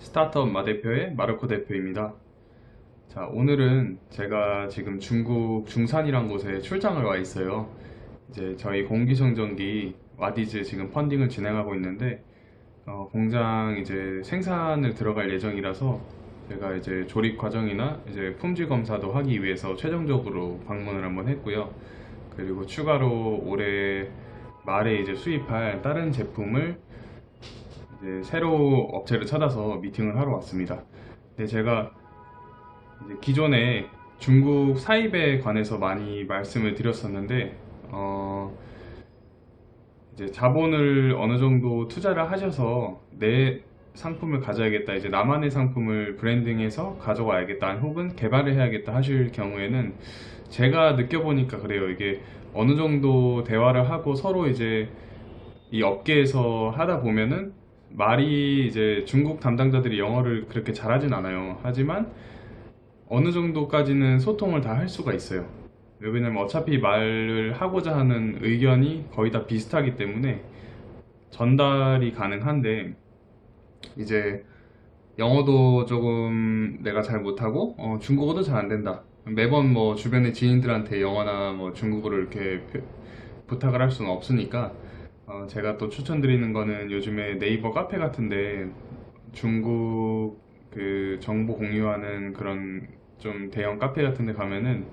스타트업 마대표의 마르코 대표입니다. 자, 오늘은 제가 지금 중국 중산이란 곳에 출장을 와 있어요. 이제 저희 공기청정기 와디즈 지금 펀딩을 진행하고 있는데 공장 이제 생산을 들어갈 예정이라서 제가 이제 조립 과정이나 이제 품질 검사도 하기 위해서 최종적으로 방문을 한번 했고요. 그리고 추가로 올해 말에 이제 수입할 다른 제품을 이제 새로 업체를 찾아서 미팅을 하러 왔습니다. 근데 제가 이제 기존에 중국 사입에 관해서 많이 말씀을 드렸었는데, 이제 자본을 어느 정도 투자를 하셔서 내 상품을 가져야겠다, 이제 나만의 상품을 브랜딩해서 가져와야겠다, 혹은 개발을 해야겠다 하실 경우에는 제가 느껴보니까 그래요. 이게 어느 정도 대화를 하고 서로 이제 이 업계에서 하다 보면은 말이 이제 중국 담당자들이 영어를 그렇게 잘하진 않아요. 하지만 어느 정도까지는 소통을 다 할 수가 있어요. 왜냐면 어차피 말을 하고자 하는 의견이 거의 다 비슷하기 때문에 전달이 가능한데, 이제 영어도 조금 내가 잘 못하고 중국어도 잘 안 된다. 매번 뭐 주변의 지인들한테 영어나 뭐 중국어를 이렇게 부탁을 할 수는 없으니까 제가 또 추천드리는 거는 요즘에 네이버 카페 같은데 중국 그 정보 공유하는 그런 좀 대형 카페 같은 데 가면은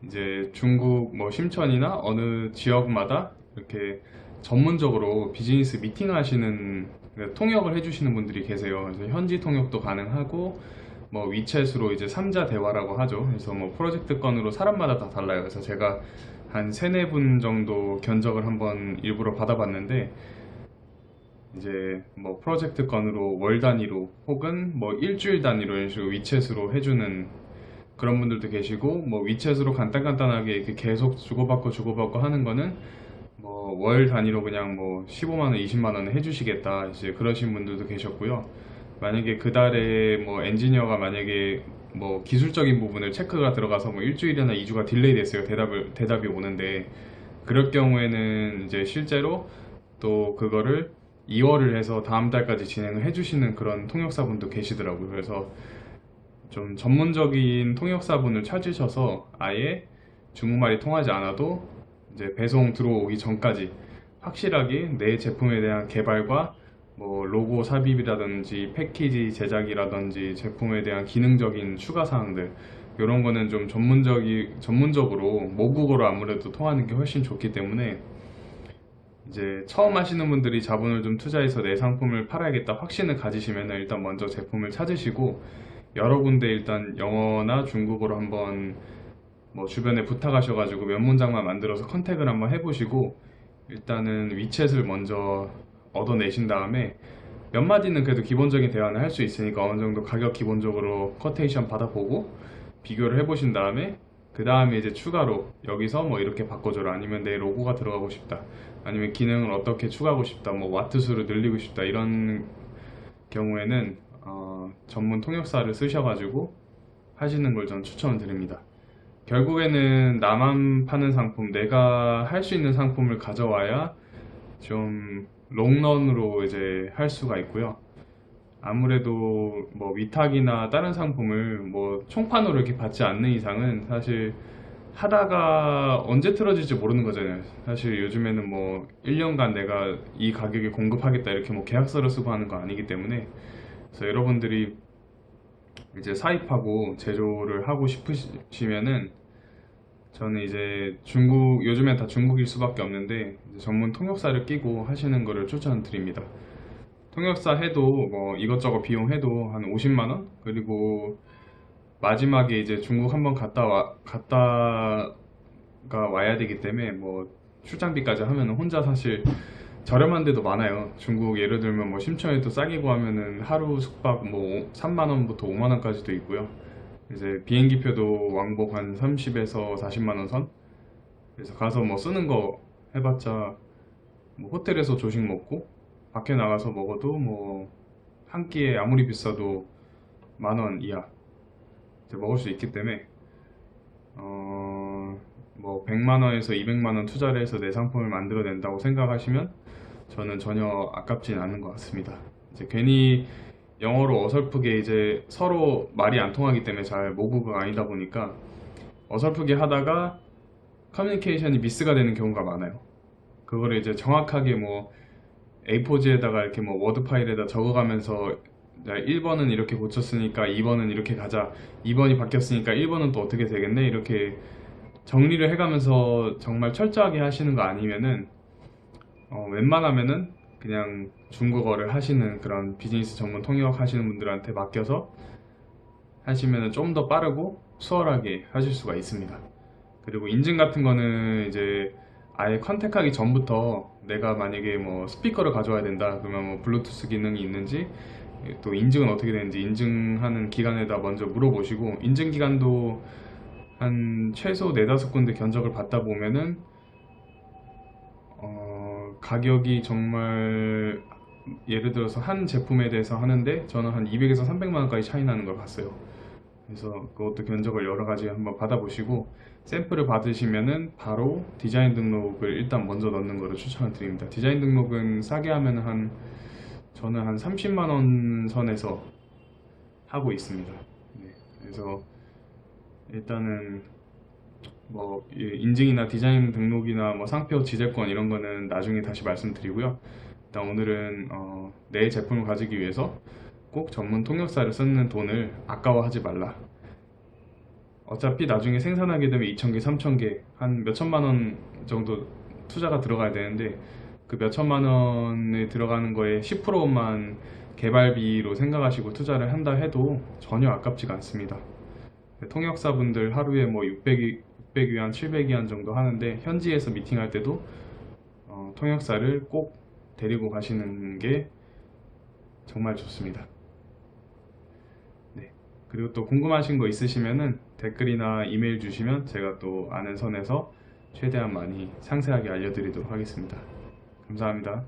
이제 중국 뭐 심천이나 어느 지역마다 이렇게 전문적으로 비즈니스 미팅 하시는, 그러니까 통역을 해주시는 분들이 계세요. 그래서 현지 통역도 가능하고 뭐 위챗으로 이제 삼자 대화라고 하죠. 그래서 뭐 프로젝트 건으로 사람마다 다 달라요. 그래서 제가 한 세네 분 정도 견적을 한번 일부러 받아봤는데, 이제 뭐 프로젝트 건으로 월 단위로 혹은 뭐 일주일 단위로 이런 식으로 위챗으로 해주는 그런 분들도 계시고, 뭐 위챗으로 간단간단하게 이렇게 계속 주고받고 하는 거는 뭐 월 단위로 그냥 뭐 15만 원, 20만 원 해주시겠다, 이제 그러신 분들도 계셨고요. 만약에 그 달에 뭐 엔지니어가 만약에 뭐 기술적인 부분을 체크가 들어가서 뭐 일주일이나 2주가 딜레이 됐어요. 대답이 오는데, 그럴 경우에는 이제 실제로 또 그거를 2월을 해서 다음 달까지 진행을 해주시는 그런 통역사분도 계시더라고요. 그래서 좀 전문적인 통역사분을 찾으셔서 아예 중국말이 통하지 않아도 이제 배송 들어오기 전까지 확실하게 내 제품에 대한 개발과 뭐 로고 삽입이라든지 패키지 제작이라든지 제품에 대한 기능적인 추가 사항들, 이런 거는 좀 전문적으로 모국어로 아무래도 통하는 게 훨씬 좋기 때문에 이제 처음 하시는 분들이 자본을 좀 투자해서 내 상품을 팔아야겠다 확신을 가지시면 일단 먼저 제품을 찾으시고, 여러 군데 일단 영어나 중국어로 한번 뭐 주변에 부탁하셔가지고 몇 문장만 만들어서 컨택을 한번 해보시고, 일단은 위챗을 먼저 얻어내신 다음에 몇 마디는 그래도 기본적인 대화는 할 수 있으니까 어느 정도 가격 기본적으로 커테이션 받아보고 비교를 해보신 다음에, 그 다음에 이제 추가로 여기서 뭐 이렇게 바꿔줘라, 아니면 내 로고가 들어가고 싶다, 아니면 기능을 어떻게 추가하고 싶다, 뭐 와트 수를 늘리고 싶다, 이런 경우에는 전문 통역사를 쓰셔가지고 하시는 걸 전 추천을 드립니다. 결국에는 나만 파는 상품, 내가 할 수 있는 상품을 가져와야 좀 롱런으로 이제 할 수가 있고요. 아무래도 뭐 위탁이나 다른 상품을 뭐 총판으로 이렇게 받지 않는 이상은 사실 하다가 언제 틀어질지 모르는 거잖아요. 사실 요즘에는 뭐 1년간 내가 이 가격에 공급하겠다 이렇게 뭐 계약서를 쓰고 하는 거 아니기 때문에, 그래서 여러분들이 이제 사입하고 제조를 하고 싶으시면은 저는 이제 중국, 요즘엔 다 중국일 수밖에 없는데 이제 전문 통역사를 끼고 하시는 거를 추천드립니다. 통역사 해도 뭐 이것저것 비용 해도 한 50만 원? 그리고 마지막에 이제 중국 한번 갔다가 와야 되기 때문에 뭐 출장비까지 하면은 혼자 사실 저렴한 데도 많아요. 중국 예를 들면 뭐 심천에도 싸게 구하면은 하루 숙박 뭐 3만 원부터 5만 원까지도 있고요. 이제 비행기표도 왕복 한 30에서 40만 원 선? 그래서 가서 뭐 쓰는 거 해봤자 뭐 호텔에서 조식 먹고 밖에 나가서 먹어도 뭐 한 끼에 아무리 비싸도 만 원 이하 이제 먹을 수 있기 때문에 뭐 100만 원에서 200만 원 투자를 해서 내 상품을 만들어낸다고 생각하시면 저는 전혀 아깝진 않은 것 같습니다. 이제 괜히 영어로 어설프게 이제 서로 말이 안 통하기 때문에 잘 모국어가 아니다 보니까 어설프게 하다가 커뮤니케이션이 미스가 되는 경우가 많아요. 그거를 이제 정확하게 뭐 A4지에다가 이렇게 뭐 워드 파일에다 적어가면서 1번은 이렇게 고쳤으니까 2번은 이렇게 가자, 2번이 바뀌었으니까 1번은 또 어떻게 되겠네, 이렇게 정리를 해가면서 정말 철저하게 하시는 거 아니면은 웬만하면은 그냥 중국어를 하시는 그런 비즈니스 전문 통역 하시는 분들한테 맡겨서 하시면은 좀 더 빠르고 수월하게 하실 수가 있습니다. 그리고 인증 같은 거는 이제 아예 컨택하기 전부터 내가 만약에 뭐 스피커를 가져와야 된다 그러면 뭐 블루투스 기능이 있는지, 또 인증은 어떻게 되는지 인증하는 기관에다 먼저 물어보시고, 인증 기관도 한 최소 4-5군데 견적을 받다 보면은 가격이 정말, 예를 들어서 한 제품에 대해서 하는데 저는 한 200에서 300만 원까지 차이 나는 걸 봤어요. 그래서 그것도 견적을 여러 가지 한번 받아보시고, 샘플을 받으시면은 바로 디자인 등록을 일단 먼저 넣는 거를 추천을 드립니다. 디자인 등록은 싸게 하면 저는 한 30만 원 선에서 하고 있습니다. 네, 그래서 일단은 뭐 인증이나 디자인 등록이나 뭐 상표 지재권 이런 거는 나중에 다시 말씀드리고요. 일단 오늘은 내 제품을 가지기 위해서 꼭 전문 통역사를 쓰는 돈을 아까워하지 말라. 어차피 나중에 생산하게 되면 2,000개, 3,000개, 한 몇천만 원 정도 투자가 들어가야 되는데, 그 몇천만 원에 들어가는 거에 10%만 개발비로 생각하시고 투자를 한다 해도 전혀 아깝지가 않습니다. 통역사분들 하루에 뭐 600위안, 700위안 정도 하는데, 현지에서 미팅할 때도 통역사를 꼭 데리고 가시는 게 정말 좋습니다. 네. 그리고 또 궁금하신 거 있으시면은 댓글이나 이메일 주시면 제가 또 아는 선에서 최대한 많이 상세하게 알려드리도록 하겠습니다. 감사합니다.